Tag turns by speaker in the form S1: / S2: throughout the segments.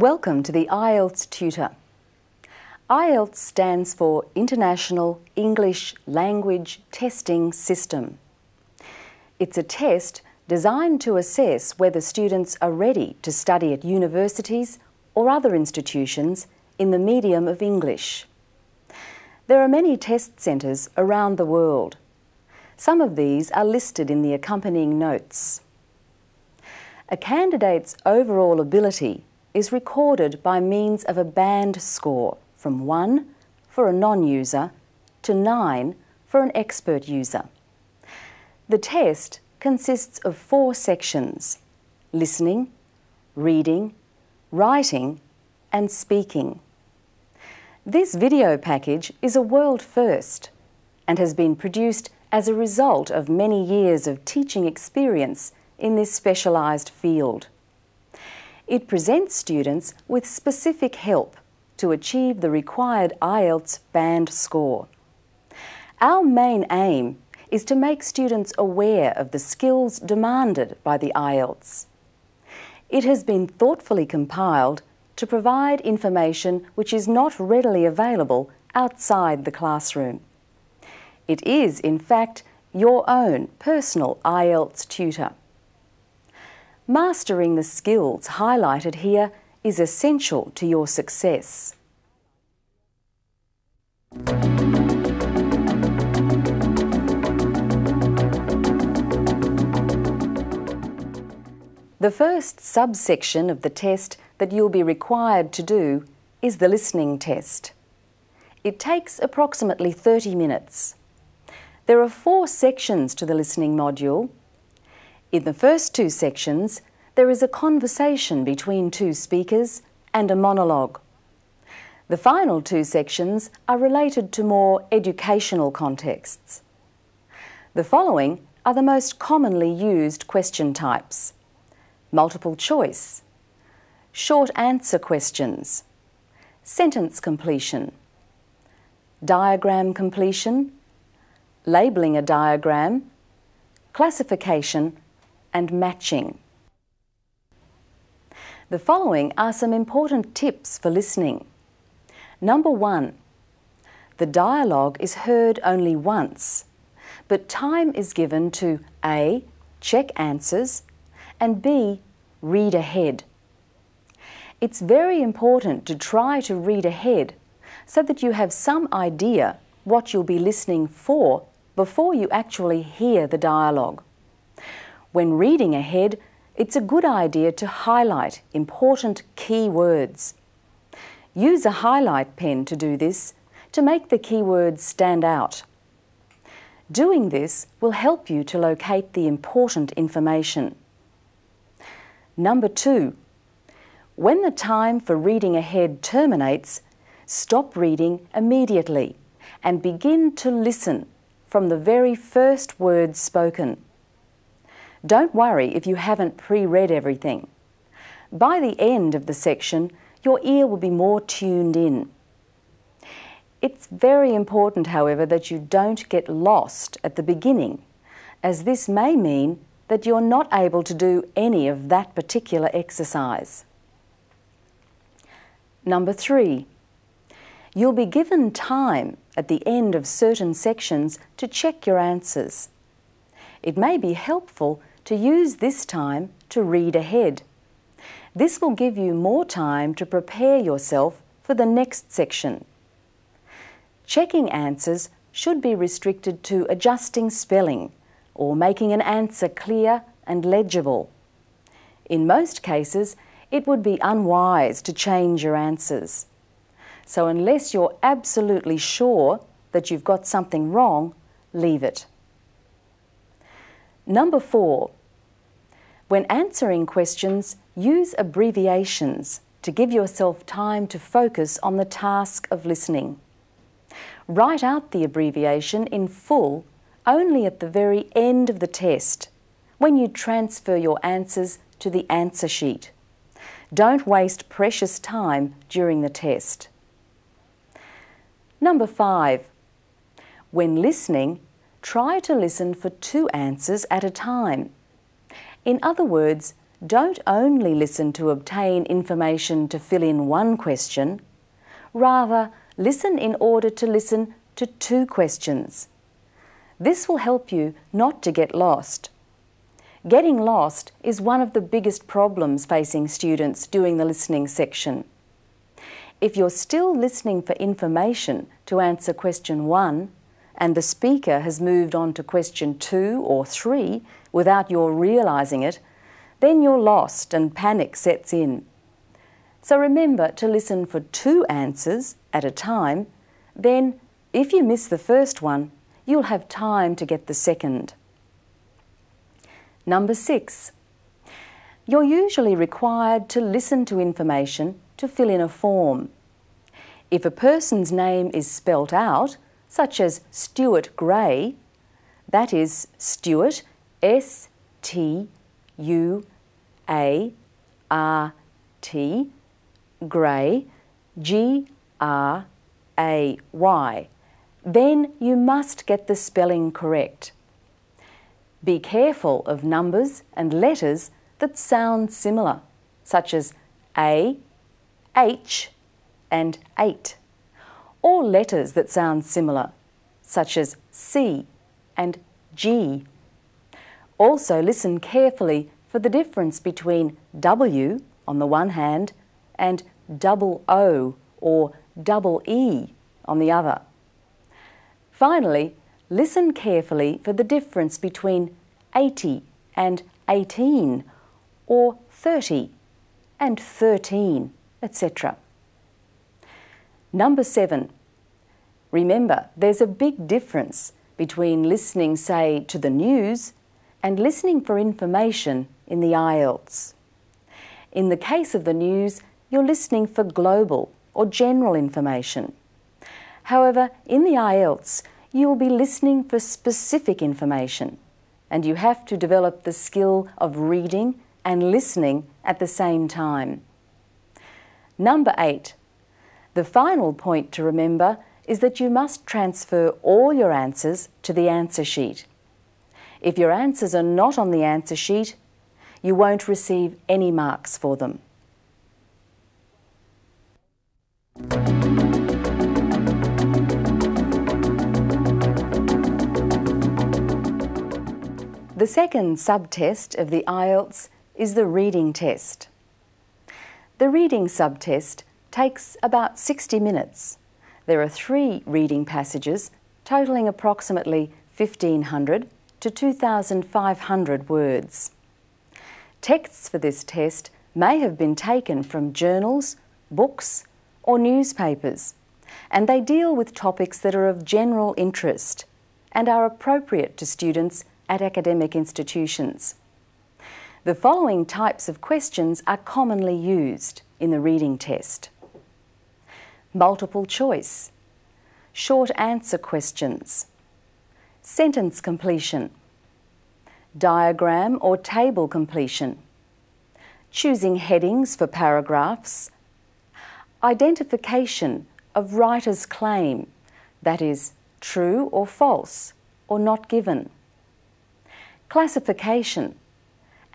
S1: Welcome to the IELTS Tutor. IELTS stands for International English Language Testing System. It's a test designed to assess whether students are ready to study at universities or other institutions in the medium of English. There are many test centres around the world. Some of these are listed in the accompanying notes. A candidate's overall ability is recorded by means of a band score from 1 for a non-user to 9 for an expert user. The test consists of 4 sections: listening, reading, writing and speaking. This video package is a world first and has been produced as a result of many years of teaching experience in this specialised field. It presents students with specific help to achieve the required IELTS band score. Our main aim is to make students aware of the skills demanded by the IELTS. It has been thoughtfully compiled to provide information which is not readily available outside the classroom. It is, in fact, your own personal IELTS tutor. Mastering the skills highlighted here is essential to your success. The first subsection of the test that you'll be required to do is the listening test. It takes approximately 30 minutes. There are 4 sections to the listening module. In the first 2 sections, there is a conversation between 2 speakers and a monologue. The final 2 sections are related to more educational contexts. The following are the most commonly used question types: multiple choice, short answer questions, sentence completion, diagram completion, labelling a diagram, classification, and matching. The following are some important tips for listening. Number 1, the dialogue is heard only once, but time is given to A, check answers, and B, read ahead. It's very important to try to read ahead so that you have some idea what you'll be listening for before you actually hear the dialogue. When reading ahead, it's a good idea to highlight important key words. Use a highlight pen to do this to make the keywords stand out. Doing this will help you to locate the important information. Number 2, when the time for reading ahead terminates, stop reading immediately and begin to listen from the very first words spoken. Don't worry if you haven't pre-read everything. By the end of the section, your ear will be more tuned in. It's very important, however, that you don't get lost at the beginning, as this may mean that you're not able to do any of that particular exercise. Number 3, you'll be given time at the end of certain sections to check your answers. It may be helpful to use this time to read ahead. This will give you more time to prepare yourself for the next section. Checking answers should be restricted to adjusting spelling or making an answer clear and legible. In most cases, it would be unwise to change your answers. So unless you're absolutely sure that you've got something wrong, leave it. Number 4, when answering questions, use abbreviations to give yourself time to focus on the task of listening. Write out the abbreviation in full only at the very end of the test, when you transfer your answers to the answer sheet. Don't waste precious time during the test. Number 5, when listening, try to listen for 2 answers at a time. In other words, don't only listen to obtain information to fill in one question. Rather, listen in order to listen to two questions. This will help you not to get lost. Getting lost is one of the biggest problems facing students doing the listening section. If you're still listening for information to answer question 1 and the speaker has moved on to question 2 or 3 without your realising it, then you're lost and panic sets in. So remember to listen for 2 answers at a time. Then, if you miss the first one, you'll have time to get the second. Number 6. You're usually required to listen to information to fill in a form. If a person's name is spelt out, such as Stuart Gray, that is Stuart, S-T-U-A-R-T, Gray, G-R-A-Y, then you must get the spelling correct. Be careful of numbers and letters that sound similar, such as A, H, and 8, or letters that sound similar, such as C and G. Also listen carefully for the difference between W on the one hand and double O or double E on the other. Finally, listen carefully for the difference between 80 and 18 or 30 and 13, etc. Number 7. Remember, there's a big difference between listening, say, to the news and listening for information in the IELTS. In the case of the news, you're listening for global or general information. However, in the IELTS, you will be listening for specific information, and you have to develop the skill of reading and listening at the same time. Number 8. The final point to remember is that you must transfer all your answers to the answer sheet. If your answers are not on the answer sheet, you won't receive any marks for them. The second subtest of the IELTS is the reading test. The reading subtest takes about 60 minutes. There are 3 reading passages totalling approximately 1,500 to 2,500 words. Texts for this test may have been taken from journals, books, or newspapers, and they deal with topics that are of general interest and are appropriate to students at academic institutions. The following types of questions are commonly used in the reading test: multiple choice, short answer questions, sentence completion, diagram or table completion, choosing headings for paragraphs, identification of writer's claim, that is, true or false or not given, classification,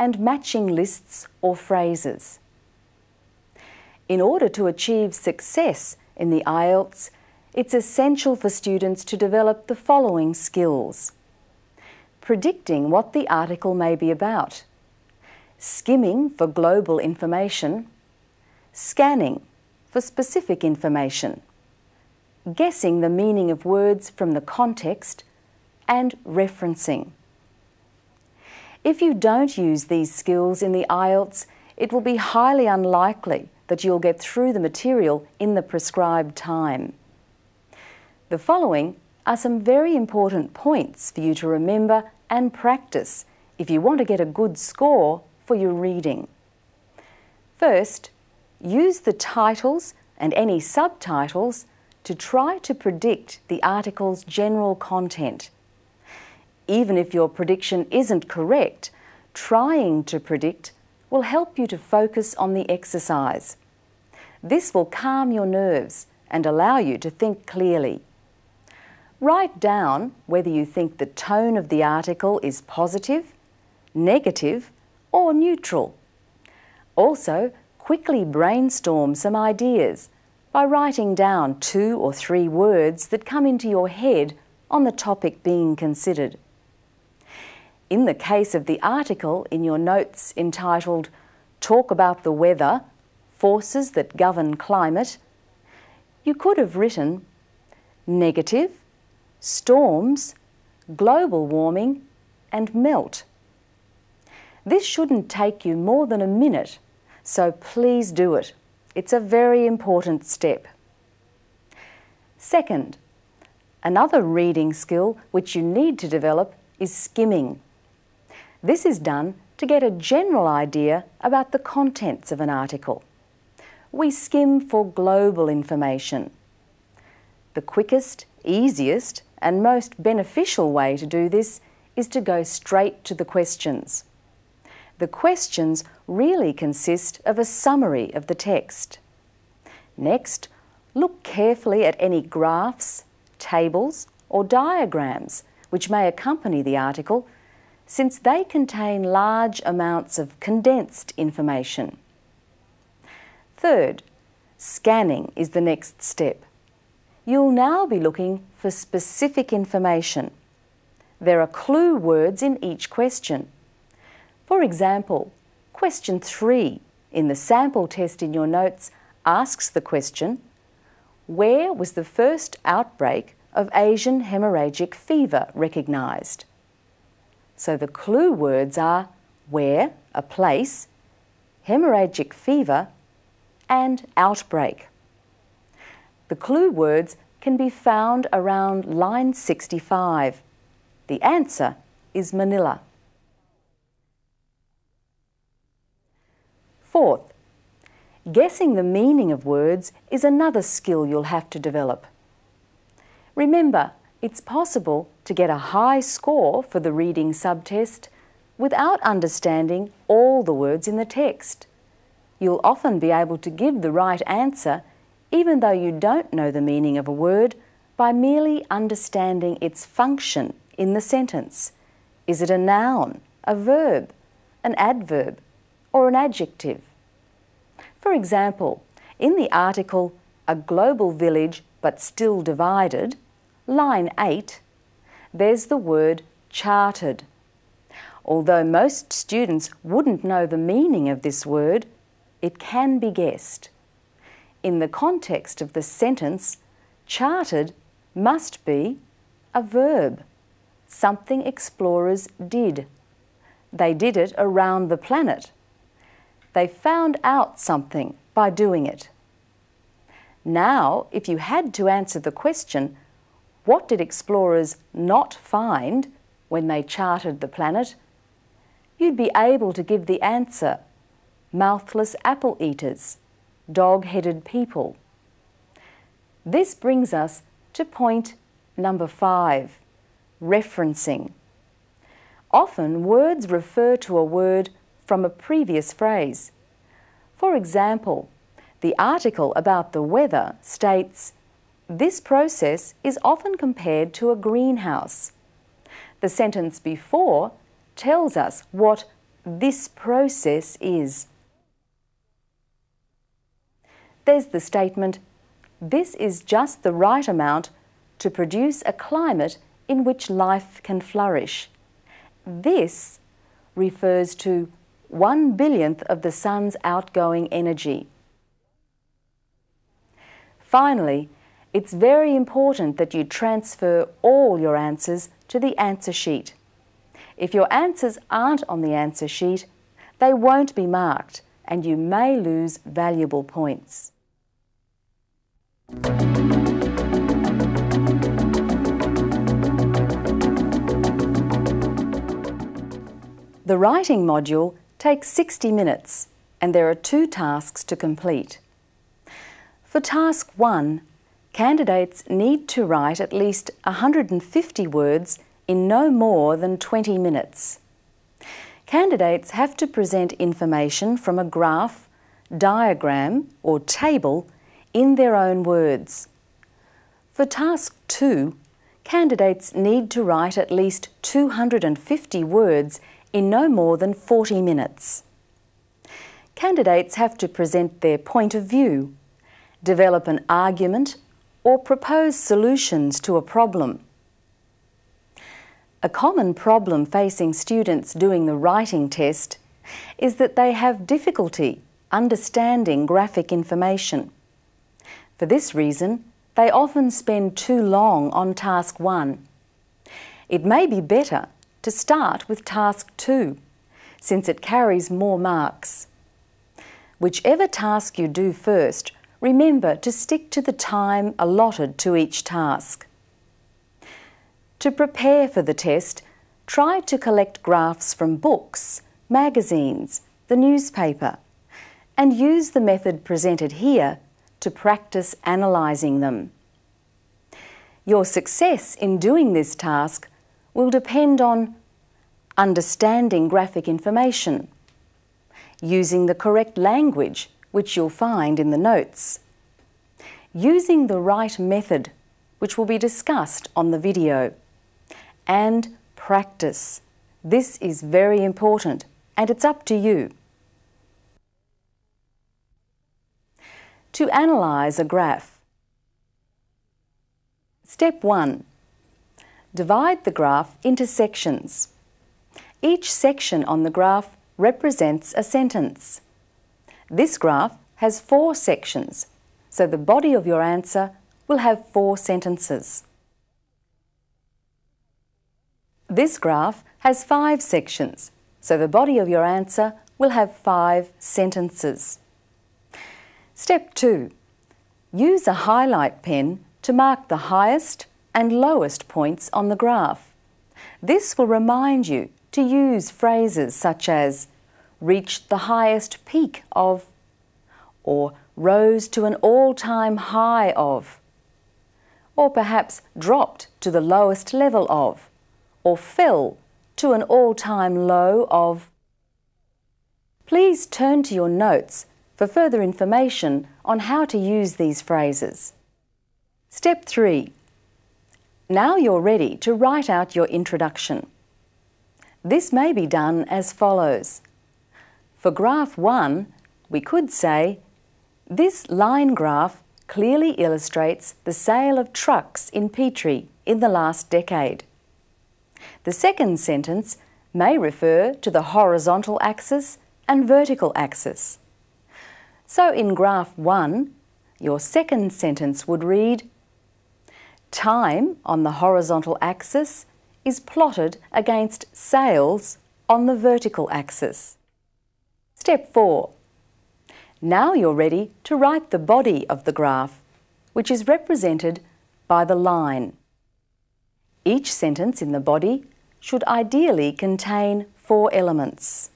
S1: and matching lists or phrases. In order to achieve success in the IELTS, it's essential for students to develop the following skills: predicting what the article may be about, skimming for global information, scanning for specific information, guessing the meaning of words from the context, and referencing. If you don't use these skills in the IELTS, it will be highly unlikely that you'll get through the material in the prescribed time. The following are some very important points for you to remember and practice if you want to get a good score for your reading. First, use the titles and any subtitles to try to predict the article's general content. Even if your prediction isn't correct, trying to predict will help you to focus on the exercise. This will calm your nerves and allow you to think clearly. Write down whether you think the tone of the article is positive, negative, or neutral, Also, quickly brainstorm some ideas by writing down 2 or 3 words that come into your head on the topic being considered. In the case of the article in your notes entitled "Talk about the weather, forces that govern climate," you could have written negative, storms, global warming and melt. This shouldn't take you more than a minute, so please do it. It's a very important step. Second, another reading skill which you need to develop is skimming. This is done to get a general idea about the contents of an article. We skim for global information. The quickest, easiest and most beneficial way to do this is to go straight to the questions. The questions really consist of a summary of the text. Next, look carefully at any graphs, tables or diagrams which may accompany the article, since they contain large amounts of condensed information. Third, scanning is the next step. You'll now be looking for specific information. There are clue words in each question. For example, question 3 in the sample test in your notes asks the question, "Where was the first outbreak of Asian hemorrhagic fever recognised?" So the clue words are where, a place, hemorrhagic fever, and outbreak. The clue words can be found around line 65. The answer is Manila. Fourth, guessing the meaning of words is another skill you'll have to develop. Remember, it's possible to get a high score for the reading subtest without understanding all the words in the text. You'll often be able to give the right answer even though you don't know the meaning of a word by merely understanding its function in the sentence. Is it a noun, a verb, an adverb, or an adjective? For example, in the article "A Global Village but Still Divided," line 8, there's the word chartered. Although most students wouldn't know the meaning of this word, it can be guessed. In the context of the sentence, chartered must be a verb, something explorers did. They did it around the planet. They found out something by doing it. Now, if you had to answer the question, what did explorers not find when they charted the planet? You'd be able to give the answer: mouthless apple eaters, dog-headed people. This brings us to point number 5, referencing. Often words refer to a word from a previous phrase. For example, the article about the weather states, "This process is often compared to a greenhouse." The sentence before tells us what this process is. There's the statement, "This is just the right amount to produce a climate in which life can flourish." This refers to 1/1000th of the sun's outgoing energy. Finally, it's very important that you transfer all your answers to the answer sheet. If your answers aren't on the answer sheet, they won't be marked and you may lose valuable points. The writing module takes 60 minutes and there are 2 tasks to complete. For task 1, candidates need to write at least 150 words in no more than 20 minutes. Candidates have to present information from a graph, diagram or table in their own words. For task 2, candidates need to write at least 250 words in no more than 40 minutes. candidates have to present their point of view, develop an argument, or propose solutions to a problem. A common problem facing students doing the writing test is that they have difficulty understanding graphic information. For this reason, they often spend too long on task 1. It may be better to start with task 2, since it carries more marks. Whichever task you do first, remember to stick to the time allotted to each task. To prepare for the test, try to collect graphs from books, magazines, the newspaper, and use the method presented here to practice analysing them. Your success in doing this task will depend on understanding graphic information, using the correct language, which you'll find in the notes, using the right method, which will be discussed on the video, and practice. This is very important, and it's up to you. To analyse a graph. Step 1. Divide the graph into sections. Each section on the graph represents a sentence. This graph has 4 sections, so the body of your answer will have 4 sentences. This graph has 5 sections, so the body of your answer will have 5 sentences. Step 2. Use a highlight pen to mark the highest and lowest points on the graph. This will remind you to use phrases such as reached the highest peak of, or rose to an all-time high of, or perhaps dropped to the lowest level of, or fell to an all-time low of. Please turn to your notes for further information on how to use these phrases. Step 3. Now you're ready to write out your introduction. This may be done as follows. For graph 1, we could say, this line graph clearly illustrates the sale of trucks in Petrie in the last decade. The second sentence may refer to the horizontal axis and vertical axis. So in graph 1, your second sentence would read, time on the horizontal axis is plotted against sales on the vertical axis. Step 4. Now you're ready to write the body of the graph, which is represented by the line. Each sentence in the body should ideally contain 4 elements.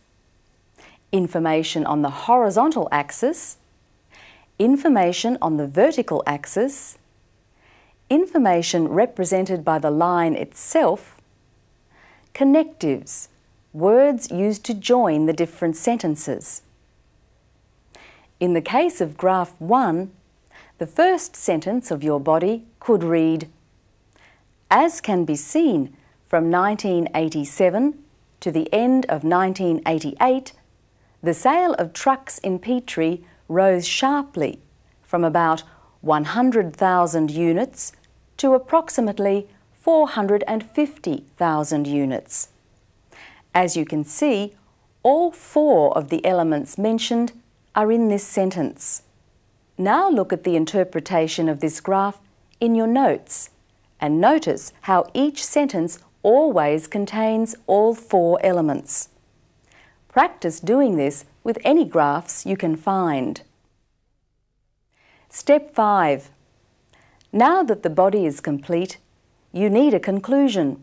S1: Information on the horizontal axis, information on the vertical axis, information represented by the line itself, connectives, words used to join the different sentences. In the case of graph 1, the first sentence of your body could read, as can be seen from 1987 to the end of 1988, the sale of trucks in Petrie rose sharply from about 100,000 units to approximately 450,000 units. As you can see, all 4 of the elements mentioned are in this sentence. Now look at the interpretation of this graph in your notes and notice how each sentence always contains all 4 elements. Practice doing this with any graphs you can find. Step 5. Now that the body is complete, you need a conclusion.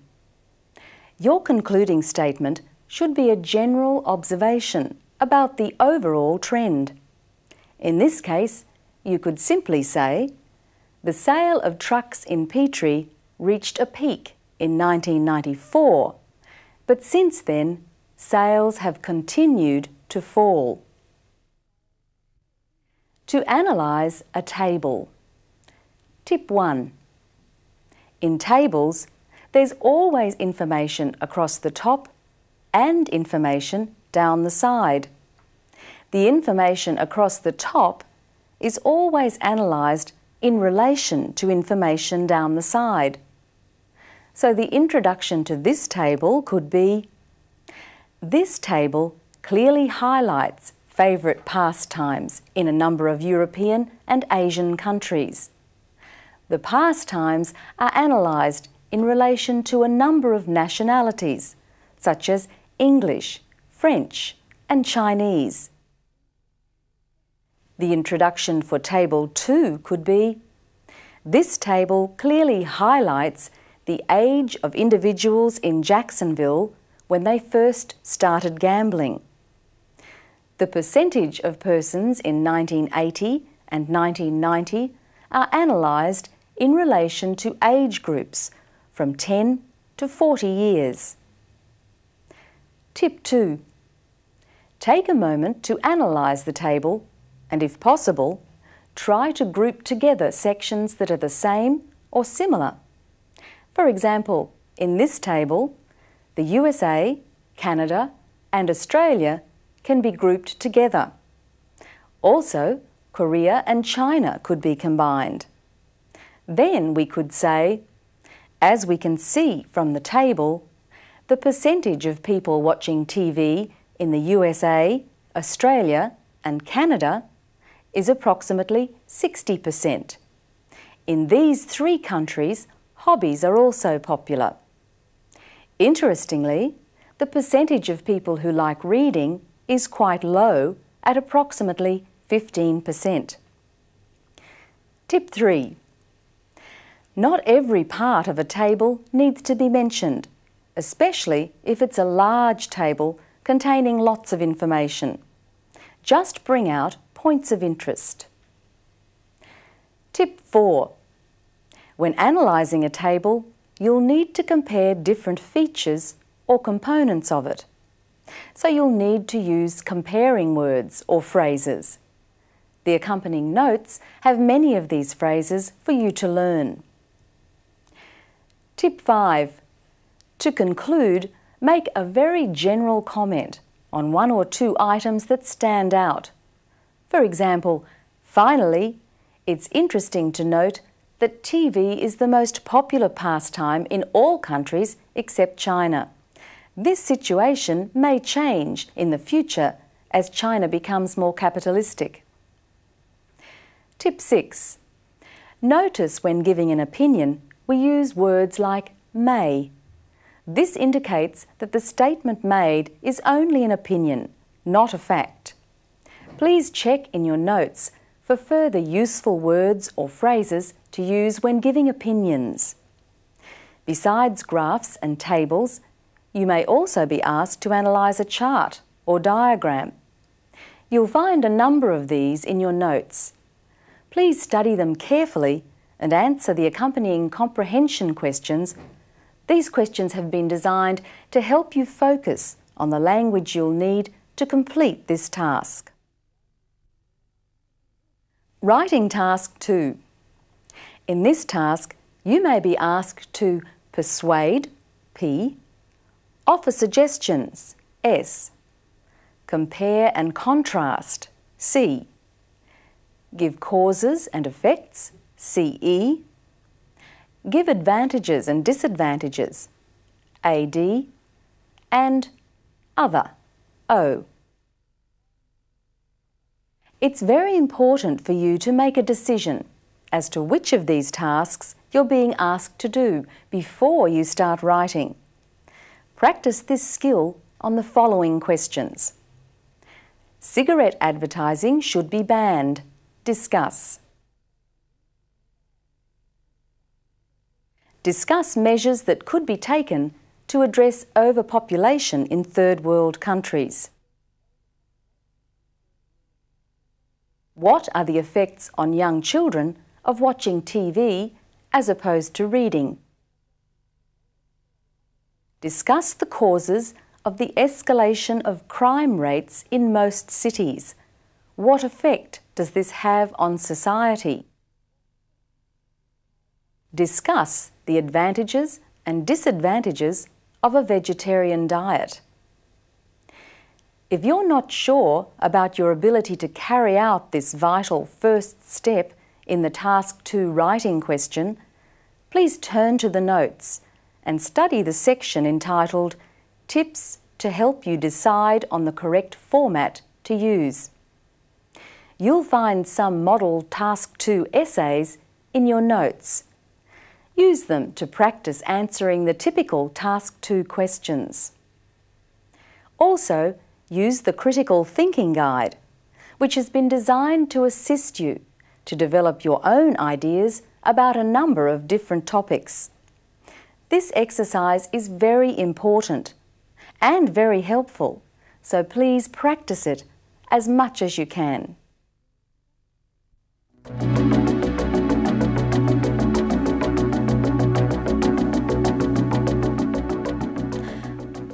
S1: Your concluding statement should be a general observation about the overall trend. In this case, you could simply say, the sale of trucks in Petrie reached a peak in 1994, but since then, sales have continued to fall. To analyse a table. Tip 1. In tables, there's always information across the top and information down the side. the information across the top is always analysed in relation to information down the side. So the introduction to this table could be, this table clearly highlights favourite pastimes in a number of European and Asian countries. The pastimes are analysed in relation to a number of nationalities, such as English, French and Chinese. The introduction for Table 2 could be, this table clearly highlights the age of individuals in Jacksonville when they first started gambling. The percentage of persons in 1980 and 1990 are analysed in relation to age groups from 10 to 40 years. Tip 2. Take a moment to analyse the table and, if possible, try to group together sections that are the same or similar. For example, in this table, the USA, Canada and Australia can be grouped together. Also, Korea and China could be combined. Then we could say, as we can see from the table, the percentage of people watching TV in the USA, Australia and Canada is approximately 60%. In these three countries, hobbies are also popular. Interestingly, the percentage of people who like reading is quite low at approximately 15%. Tip 3. Not every part of a table needs to be mentioned, especially if it's a large table containing lots of information. Just bring out points of interest. Tip 4. When analysing a table, you'll need to compare different features or components of it. So you'll need to use comparing words or phrases. The accompanying notes have many of these phrases for you to learn. Tip 5. To conclude, make a very general comment on one or two items that stand out. For example, finally, it's interesting to note that TV is the most popular pastime in all countries except China. This situation may change in the future as China becomes more capitalistic. Tip 6. Notice when giving an opinion, we use words like may. This indicates that the statement made is only an opinion, not a fact. Please check in your notes for further useful words or phrases to use when giving opinions. Besides graphs and tables, you may also be asked to analyse a chart or diagram. You'll find a number of these in your notes. Please study them carefully and answer the accompanying comprehension questions. These questions have been designed to help you focus on the language you'll need to complete this task. Writing Task 2. In this task, you may be asked to persuade, P, offer suggestions, S, compare and contrast, C, give causes and effects, CE, give advantages and disadvantages, AD, and other, O. It's very important for you to make a decision as to which of these tasks you're being asked to do before you start writing. Practice this skill on the following questions. Cigarette advertising should be banned. Discuss. Discuss measures that could be taken to address overpopulation in third world countries. What are the effects on young children of watching TV as opposed to reading? Discuss the causes of the escalation of crime rates in most cities. What effect does this have on society? Discuss the advantages and disadvantages of a vegetarian diet. If you're not sure about your ability to carry out this vital first step in the Task 2 writing question, please turn to the notes and study the section entitled Tips to help you decide on the correct format to use. You'll find some model Task 2 essays in your notes. Use them to practice answering the typical Task 2 questions. Also, use the Critical Thinking Guide, which has been designed to assist you to develop your own ideas about a number of different topics. This exercise is very important and very helpful, so please practice it as much as you can.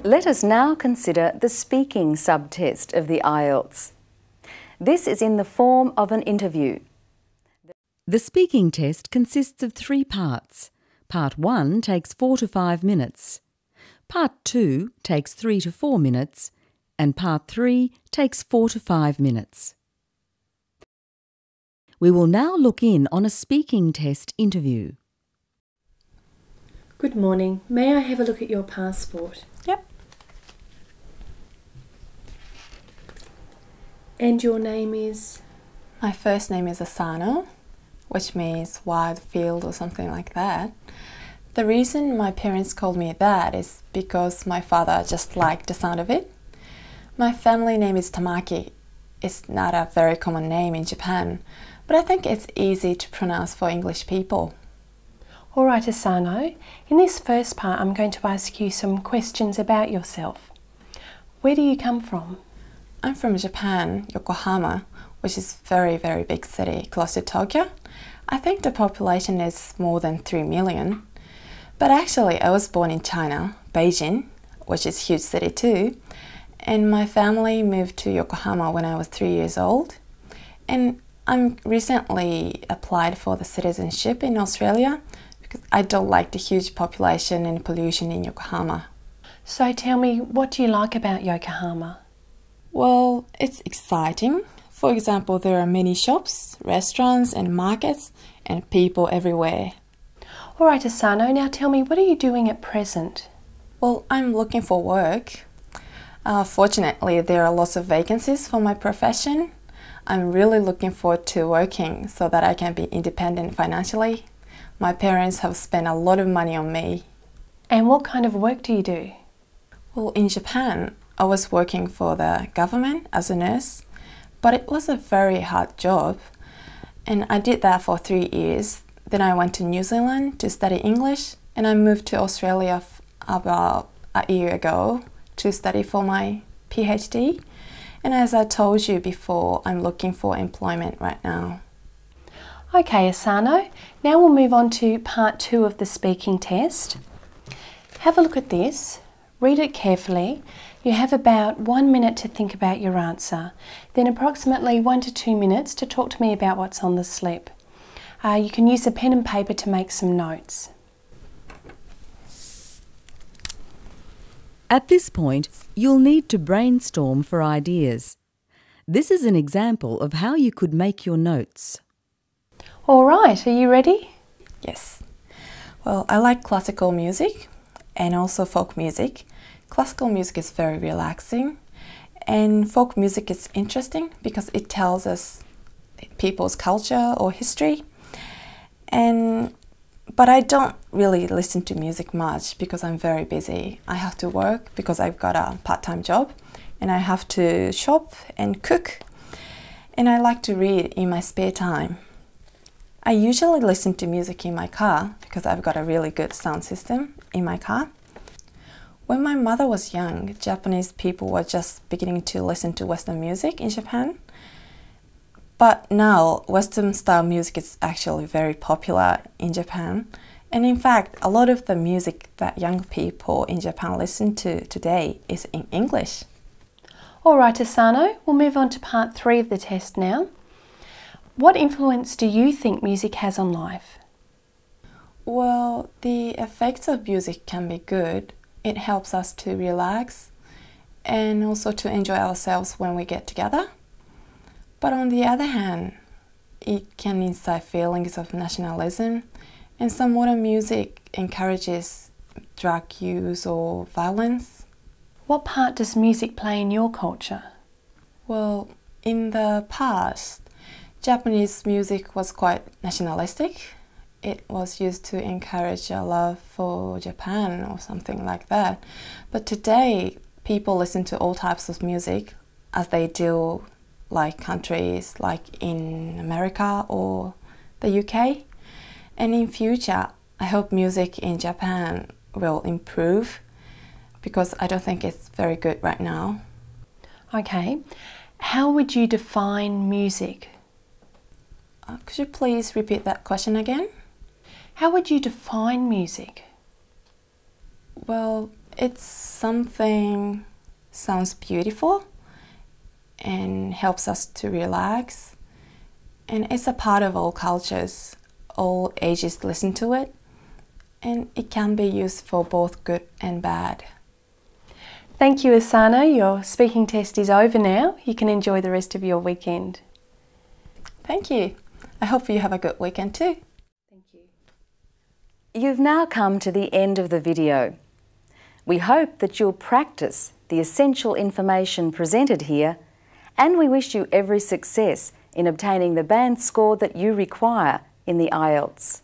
S1: Let us now consider the speaking subtest of the IELTS. This is in the form of an interview.
S2: The speaking test consists of 3 parts. Part 1 takes 4 to 5 minutes. Part 2 takes 3 to 4 minutes. And Part 3 takes 4 to 5 minutes. We will now look in on a speaking test interview.
S3: Good morning. May I have a look at your passport?
S4: Yep.
S3: And your name is?
S4: My first name is Asano, which means wide field or something like that. The reason my parents called me that is because my father just liked the sound of it. My family name is Tamaki. It's not a very common name in Japan, but I think it's easy to pronounce for English people.
S3: All right, Asano. In this first part, I'm going to ask you some questions about yourself. Where do you come from?
S4: I'm from Japan, Yokohama, which is a very, very big city close to Tokyo. I think the population is more than 3 million. But actually, I was born in China, Beijing, which is a huge city too. And my family moved to Yokohama when I was 3 years old. And I recently applied for the citizenship in Australia because I don't like the huge population and pollution in Yokohama.
S3: So tell me, what do you like about Yokohama?
S4: Well, it's exciting. For example, there are many shops, restaurants and markets and people everywhere.
S3: All right, Asano, now tell me, what are you doing at present?
S4: Well, I'm looking for work. Fortunately, there are lots of vacancies for my profession. I'm really looking forward to working so that I can be independent financially. My parents have spent a lot of money on me.
S3: And what kind of work do you do?
S4: Well, in Japan, I was working for the government as a nurse, but it was a very hard job. And I did that for 3 years. Then I went to New Zealand to study English, and I moved to Australia about a year ago to study for my PhD. And as I told you before, I'm looking for employment right now.
S3: Okay, Asano, now we'll move on to part 2 of the speaking test. Have a look at this, read it carefully. You have about 1 minute to think about your answer, then approximately 1 to 2 minutes to talk to me about what's on the slip. You can use a pen and paper to make some notes.
S2: At this point, you'll need to brainstorm for ideas. This is an example of how you could make your notes.
S3: All right, are you ready?
S4: Yes. Well, I like classical music and also folk music. Classical music is very relaxing, and folk music is interesting because it tells us people's culture or history. But I don't really listen to music much because I'm very busy. I have to work because I've got a part-time job, and I have to shop and cook, and I like to read in my spare time. I usually listen to music in my car because I've got a really good sound system in my car. When my mother was young, Japanese people were just beginning to listen to Western music in Japan. But now, Western style music is actually very popular in Japan. And in fact, a lot of the music that young people in Japan listen to today is in English.
S3: All right, Asano, we'll move on to part 3 of the test now. What influence do you think music has on life?
S4: Well, the effects of music can be good. It helps us to relax, and also to enjoy ourselves when we get together. But on the other hand, it can incite feelings of nationalism, and some modern music encourages drug use or violence.
S3: What part does music play in your culture?
S4: Well, in the past, Japanese music was quite nationalistic. It was used to encourage a love for Japan or something like that. But today, people listen to all types of music as they do like countries like in America or the UK. And in future, I hope music in Japan will improve because I don't think it's very good right now.
S3: Okay, how would you define music?
S4: Could you please repeat that question again?
S3: How would you define music?
S4: Well, it's something sounds beautiful and helps us to relax. And it's a part of all cultures. All ages listen to it. And it can be used for both good and bad.
S3: Thank you, Asano. Your speaking test is over now. You can enjoy the rest of your weekend.
S4: Thank you. I hope you have a good weekend too.
S3: Thank you.
S1: You've now come to the end of the video. We hope that you'll practice the essential information presented here, and we wish you every success in obtaining the band score that you require in the IELTS.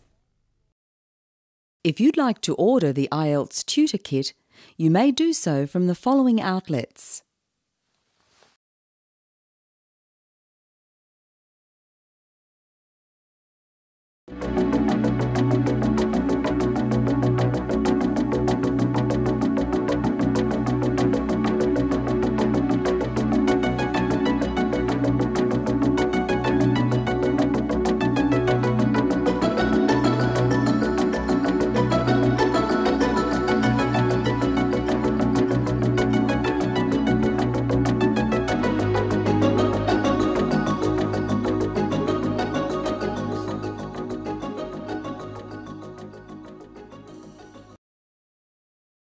S2: If you'd like to order the IELTS Tutor Kit, you may do so from the following outlets.